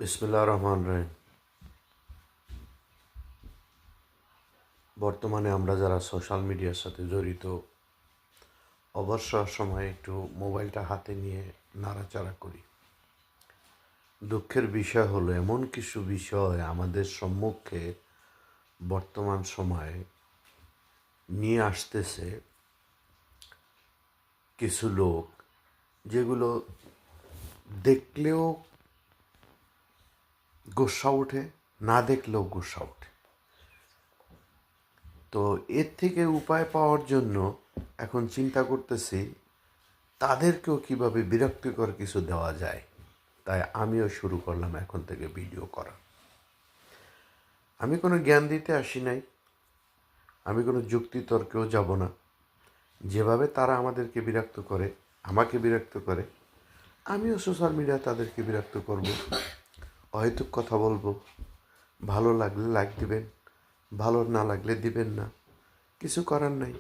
বিসমিল্লাহির রহমানির রহিম। বর্তমানে আমরা যারা সোশ্যাল মিডিয়ার সাথে জড়িত, অবসর সময়ে একটু মোবাইলটা হাতে নিয়ে নাড়াচাড়া করি। দুঃখের বিষয় হলো এমন কিছু বিষয় আমাদের সম্মুখে বর্তমান সময়ে নিয়ে আসতেছে কিছু লোক, যেগুলো দেখলেও গোস্সা ওঠে, না দেখলেও গোস্সা ওঠে। তো এর থেকে উপায় পাওয়ার জন্য এখন চিন্তা করতেছি তাদেরকেও কিভাবে বিরক্তিকর কিছু দেওয়া যায়। তাই আমিও শুরু করলাম এখন থেকে ভিডিও করা। আমি কোনো জ্ঞান দিতে আসি নাই, আমি কোনো যুক্তি তর্কেও যাব না। যেভাবে তারা আমাদেরকে বিরক্ত করে, আমাকে বিরক্ত করে, আমিও সোশ্যাল মিডিয়া তাদেরকে বিরক্ত করব। অহেতুক কথা বলবো। ভালো লাগলে লাইক দিবেন, ভালো না লাগলে দিবেন না, কিছু করার নাই।